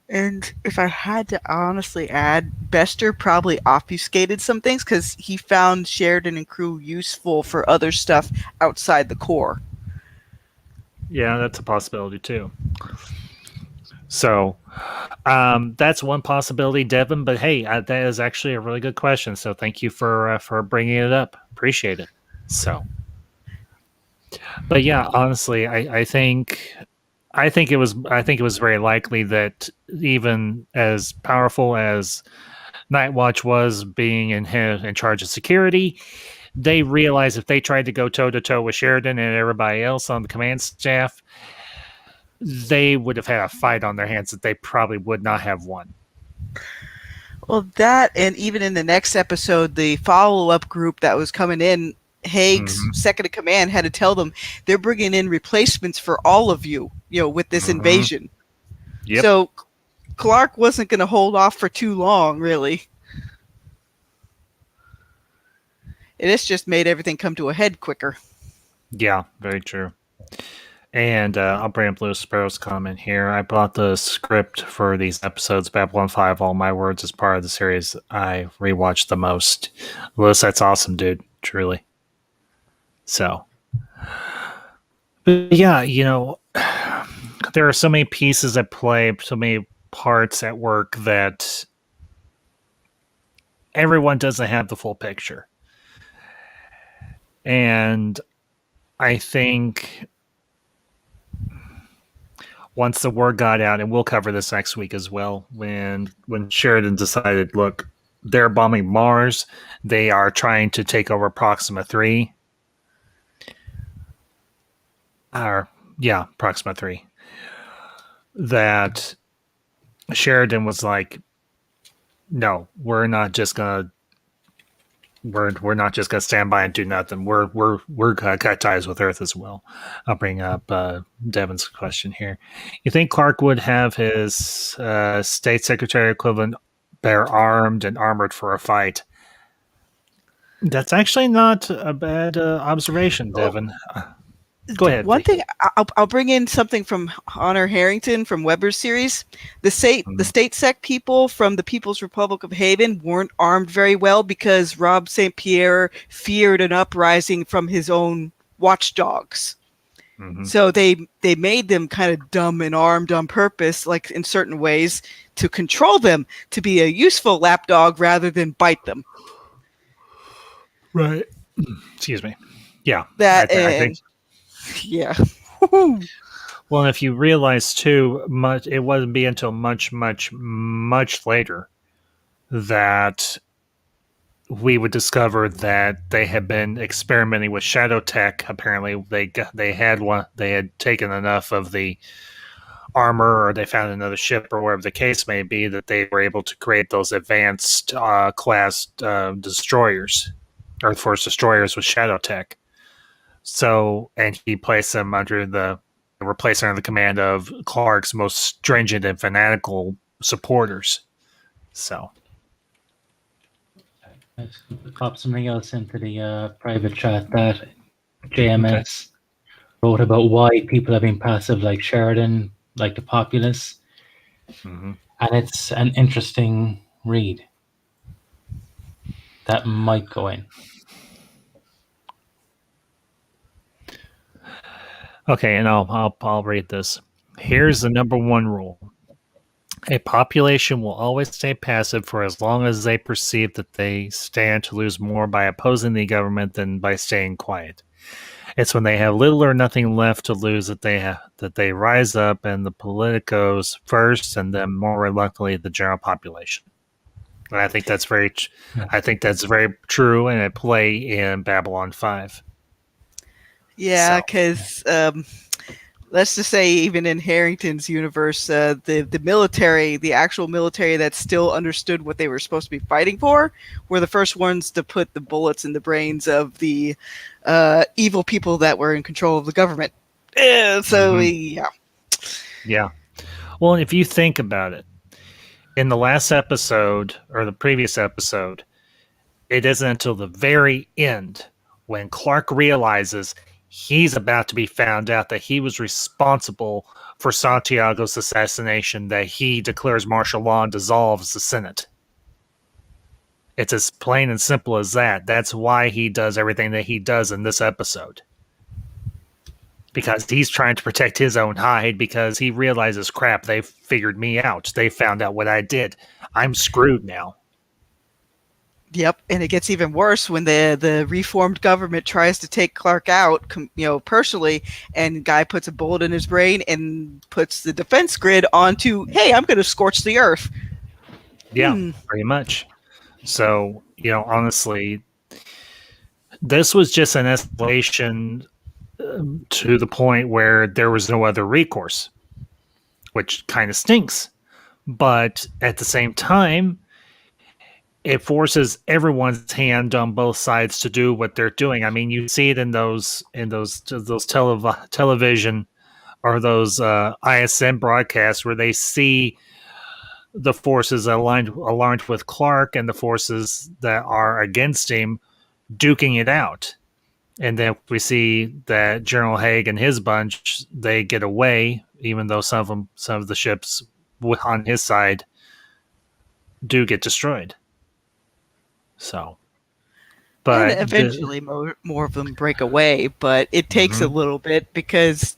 and if I had to honestly add, Bester probably obfuscated some things because he found Sheridan and crew useful for other stuff outside the Corps. Yeah, that's a possibility too. So that's one possibility, Devin. But hey, that is actually a really good question. So thank you for bringing it up. Appreciate it. So. But yeah, honestly, I think it was very likely that even as powerful as Nightwatch was being in charge of security, they realized if they tried to go toe to toe with Sheridan and everybody else on the command staff, they would have had a fight on their hands that they probably would not have won. Well, that, and even in the next episode, the follow-up group that was coming in, Haig's second in command had to tell them they're bringing in replacements for all of you, with this invasion. Yep. So Clark wasn't going to hold off for too long, really. And it's just made everything come to a head quicker. Yeah, very true. And I'll bring up Louis Sparrow's comment here. I brought the script for these episodes, Babylon 5, All My Words, as part of the series I rewatched the most. Louis, that's awesome, dude. Truly. So, but yeah, there are so many pieces at play, so many parts at work that everyone doesn't have the full picture. And I think once the word got out, and we'll cover this next week as well, when Sheridan decided, look, they're bombing Mars, they are trying to take over Proxima 3. Proxima 3. That Sheridan was like, no, we're not just gonna stand by and do nothing. We're gonna cut ties with Earth as well. I'll bring up Devin's question here. You think Clark would have his state secretary equivalent bear armed and armored for a fight? That's actually not a bad observation, Devin. Go ahead. One thing I'll bring in something from Honor Harrington from Weber's series. The state sec people from the People's Republic of Haven weren't armed very well because Rob St. Pierre feared an uprising from his own watchdogs. Mm-hmm. So they made them kind of dumb and armed on purpose, like in certain ways, to control them, to be a useful lapdog rather than bite them. Right. Excuse me. Yeah. That I think. Yeah. Well, if you realize too, it wouldn't be until much, much, much later that we would discover that they had been experimenting with shadow tech. Apparently, they had taken enough of the armor, or they found another ship, or whatever the case may be, that they were able to create those advanced class destroyers, Earth Force destroyers with shadow tech. So, and he placed them under the command of Clark's most stringent and fanatical supporters. So, Let's pop something else into the private chat that JMS wrote about why people have been passive, like Sheridan, like the populace. mm-hmm. And it's an interesting read that might go in. Okay, and I'll read this. Here's the number one rule. A population will always stay passive for as long as they perceive that they stand to lose more by opposing the government than by staying quiet. It's when they have little or nothing left to lose that they rise up, and the politicos first, and then more reluctantly the general population. And I think that's very true, and at play in Babylon 5. Yeah, because let's just say even in Harrington's universe, the military, the actual military that still understood what they were supposed to be fighting for, were the first ones to put the bullets in the brains of the evil people that were in control of the government. Yeah. Well, if you think about it, in the last episode, or the previous episode, it isn't until the very end when Clark realizes he's about to be found out that he was responsible for Santiago's assassination that he declares martial law and dissolves the Senate. It's as plain and simple as that. That's why he does everything that he does in this episode. Because he's trying to protect his own hide, because he realizes, crap, they figured me out. They found out what I did. I'm screwed now. Yep, and it gets even worse when the reformed government tries to take Clark out, personally, and guy puts a bullet in his brain and puts the defense grid onto, hey, I'm going to scorch the earth. Yeah, pretty much. So, honestly, this was just an escalation to the point where there was no other recourse, which kind of stinks. But at the same time, it forces everyone's hand on both sides to do what they're doing. I mean, you see it in those television or those ISN broadcasts where they see the forces aligned with Clark and the forces that are against him duking it out. And then we see that General Haig and his bunch, they get away, even though some of the ships on his side do get destroyed. So, And but eventually more of them break away, but it takes a little bit because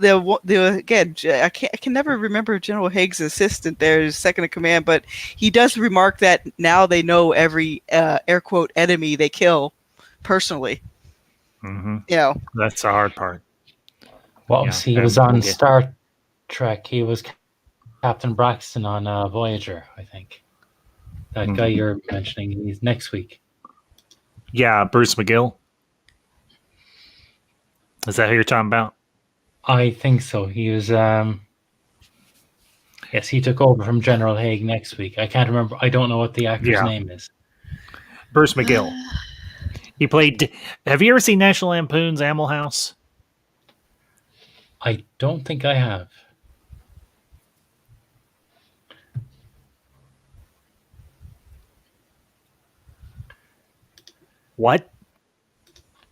I can never remember General Haig's assistant there, his second in command, but he does remark that now they know every air quote enemy they kill personally. That's the hard part. Well, he was on Star Trek. He was Captain Braxton on Voyager, I think. That guy you're mentioning, he's next week. Yeah, Bruce McGill. Is that who you're talking about? I think so. He was, yes, he took over from General Haig next week. I can't remember. I don't know what the actor's name is. Bruce McGill. He played. Have you ever seen National Lampoon's Animal House? I don't think I have. What?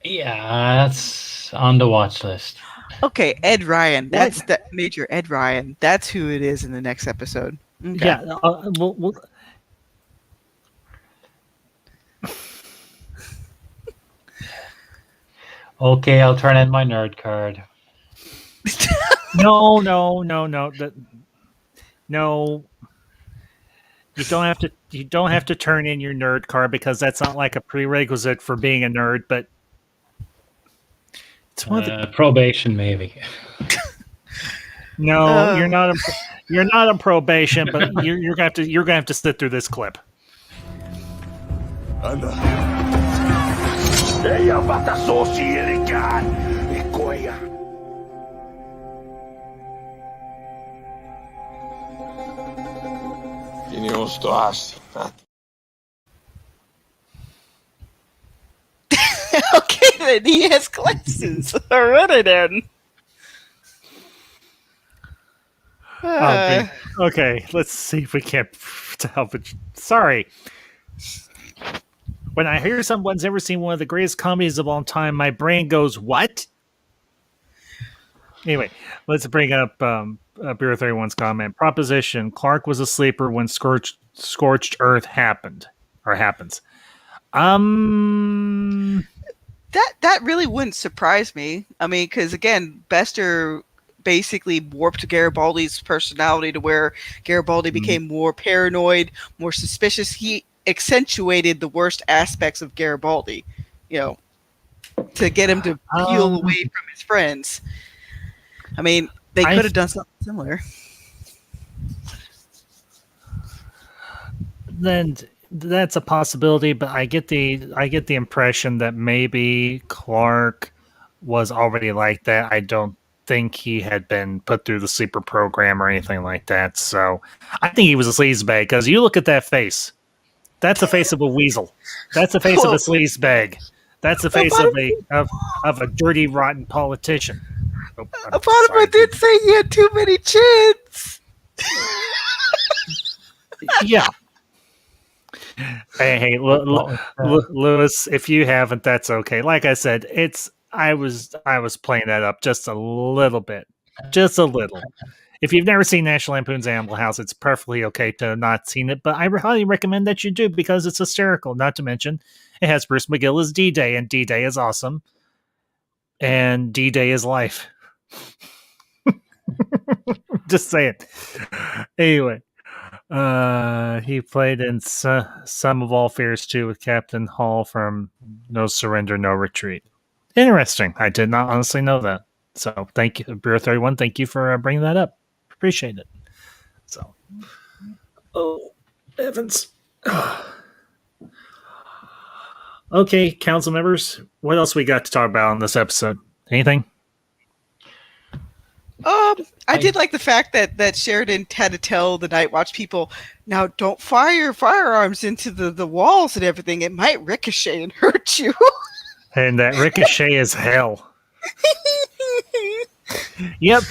Yeah, that's on the watch list. Okay, Ed Ryan. That's that Major Ed Ryan. That's who it is in the next episode. Okay. Yeah. Okay, I'll turn in my nerd card. No. You don't have to turn in your nerd card because that's not like a prerequisite for being a nerd, but it's one of the probation, maybe. No, you're not. You're not on probation, but you're gonna have to sit through this clip. Okay, then he has glasses. Alrighty then. Okay, let's see if we can't help it. Sorry. When I hear someone's ever seen one of the greatest comedies of all time, my brain goes, what? Anyway, let's bring up Beer 31's comment. Proposition, Clark was a sleeper when Scorched Earth happened. Or happens. That really wouldn't surprise me. I mean, because again, Bester basically warped Garibaldi's personality to where Garibaldi became more paranoid, more suspicious. He accentuated the worst aspects of Garibaldi, to get him to peel away from his friends. I mean, they could have done something similar. Then that's a possibility, but I get the impression that maybe Clark was already like that. I don't think he had been put through the sleeper program or anything like that. So I think he was a sleazebag because you look at that face. That's the face of a weasel. That's the face of a sleazebag. That's the face of a dirty, rotten politician. I did say he had too many chins. Yeah. Hey, Lewis, if you haven't, that's okay. Like I said, I was playing that up just a little bit, just a little. If you've never seen National Lampoon's Animal House, it's perfectly okay to have not seen it, but I highly recommend that you do because it's hysterical. Not to mention, it has Bruce McGill as D-Day, and D-Day is awesome, and D-Day is life. Just say it. Anyway. He played in Sum of All Fears 2 with Captain Hall from No Surrender, No Retreat. Interesting. I did not honestly know that. So thank you, Beer 31. Thank you for bringing that up. Appreciate it. So, Evans. Okay, council members, what else we got to talk about on this episode? Anything? I did like the fact that Sheridan had to tell the Night Watch people, now don't fire firearms into the walls and everything. It might ricochet and hurt you. And that ricochet is hell. Yep.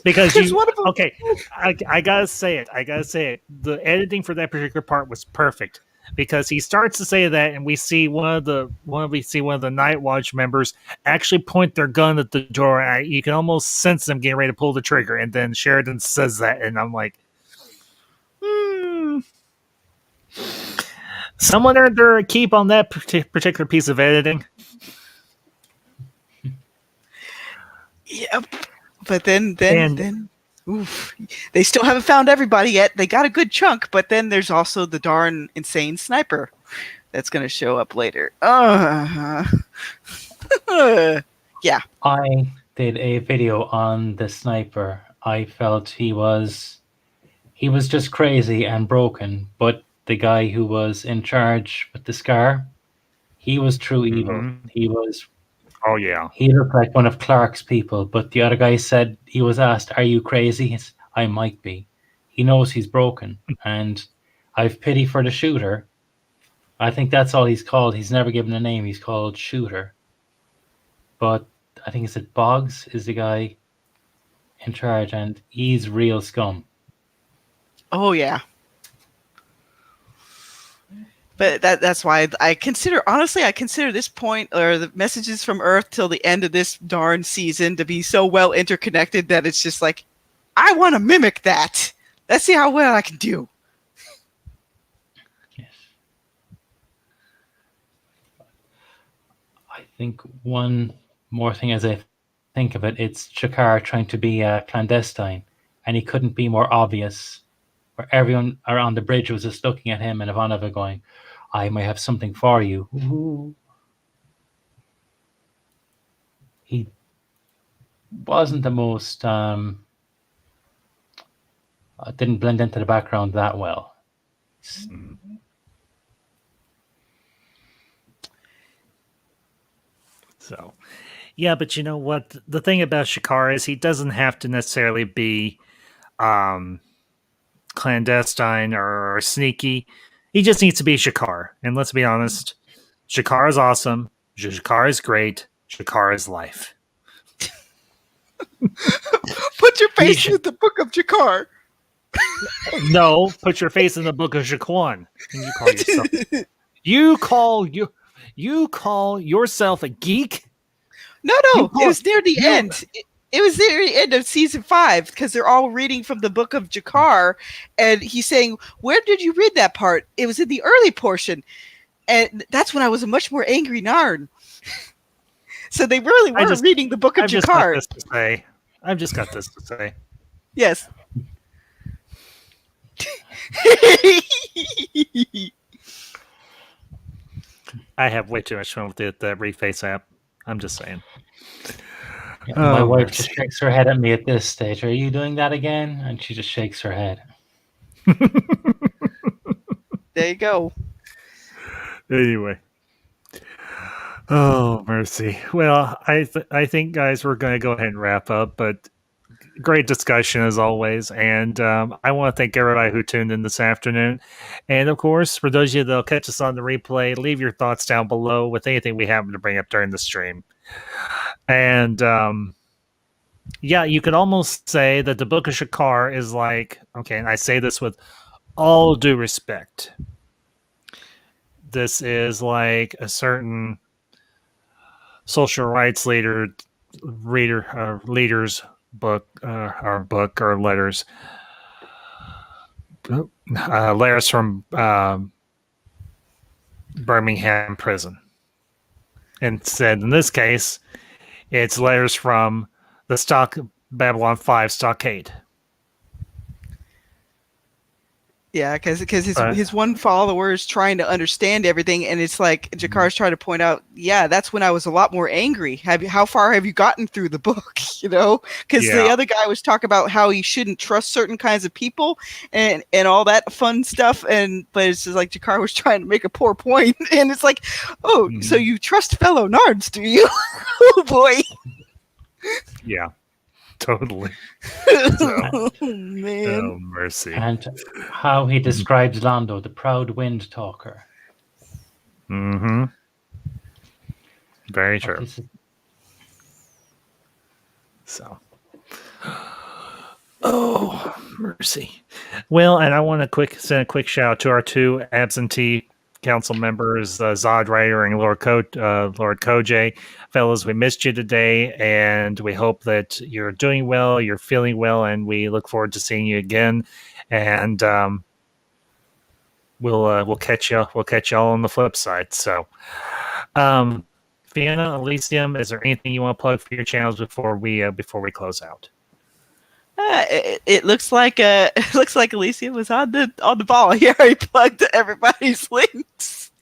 Because okay, I gotta say it. The editing for that particular part was perfect. because he starts to say that, and we see one of the Night Watch members actually point their gun at the door. And you can almost sense them getting ready to pull the trigger, and then Sheridan says that, and I'm like, someone earned their keep on that particular piece of editing. Yep. But then, oof, they still haven't found everybody yet. They got a good chunk, but then there's also the darn insane sniper that's going to show up later. Yeah. I did a video on the sniper. I felt he was just crazy and broken, but the guy who was in charge with the scar, he was true evil. Oh yeah. He looked like one of Clark's people, but the other guy said, he was asked, "Are you crazy?" He said, "I might be." He knows he's broken, and I've pity for the shooter. I think that's all he's called. He's never given a name. He's called Shooter. But I think it's Boggs is the guy in charge, and he's real scum. Oh yeah. But that's why I consider this point, or the messages from Earth till the end of this darn season, to be so well interconnected that it's just like, I want to mimic that. Let's see how well I can do. Yes. I think one more thing as I think of it, it's Shakar trying to be clandestine, and he couldn't be more obvious, where everyone around the bridge was just looking at him and Ivanova going, "I may have something for you." Ooh. He wasn't the most didn't blend into the background that well. So, yeah, but you know what? The thing about Shakar is he doesn't have to necessarily be clandestine or sneaky. He just needs to be Shakar. And let's be honest, Shakar is awesome. Shakar is great. Shakar is life. Put your face in the book of Jakar. No, put your face in the book of Jaquan. And you call yourself. You call yourself a geek? No, it was near the end. It was near the end of season 5, because they're all reading from the book of Jakar, and he's saying, "Where did you read that part?" It was in the early portion, and that's when I was a much more angry Narn. So they really were reading the book of Jakar. I've just got this to say. Yes. I have way too much fun with the Reface app. I'm just saying. Yeah, my wife just shakes her head at me at this stage. "Are you doing that again?" And she just shakes her head. There you go. Anyway. Oh, mercy. Well, I think, guys, we're going to go ahead and wrap up, but great discussion as always. And I want to thank everybody who tuned in this afternoon. And of course, for those of you that'll catch us on the replay, leave your thoughts down below with anything we happen to bring up during the stream. And yeah, you could almost say that the Book of Shakar is like, okay, and I say this with all due respect, this is like a certain social rights leader's book or letters letters from Birmingham prison. Instead, in this case, it's letters from the Babylon 5 stockade. Yeah, because his one follower is trying to understand everything, and it's like Jakar's trying to point out, yeah, that's when I was a lot more angry. How far have you gotten through the book? You know, because the other guy was talking about how he shouldn't trust certain kinds of people and all that fun stuff, but it's just like Jakar was trying to make a poor point, and it's like, oh, so you trust fellow Nards, do you? Oh boy. Yeah. Totally. Oh, man. Oh, mercy. And how he describes Lando, the proud wind talker. Mm-hmm. Very true. So. Oh, mercy. Well, and I want to send a quick shout out to our 2 absentee council members, Zod Ryder and Lord Koj. Fellas, we missed you today, and we hope that you're doing well, you're feeling well, and we look forward to seeing you again. And we'll catch you. We'll catch y'all on the flip side. So, Fiona, Elysium, is there anything you want to plug for your channels before we close out? It looks like it looks like Elysium was on the ball. He already plugged everybody's links.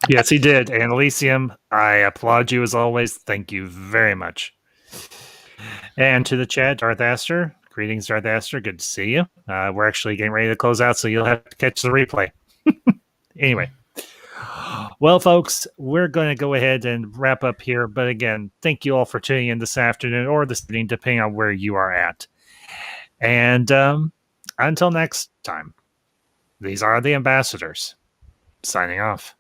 Yes, he did. And Elysium, I applaud you as always. Thank you very much. And to the chat, Darth Aster. Greetings, Darth Aster. Good to see you. We're actually getting ready to close out, so you'll have to catch the replay. Anyway. Well, folks, we're going to go ahead and wrap up here. But again, thank you all for tuning in this afternoon or this evening, depending on where you are at. And until next time, these are the ambassadors. Signing off.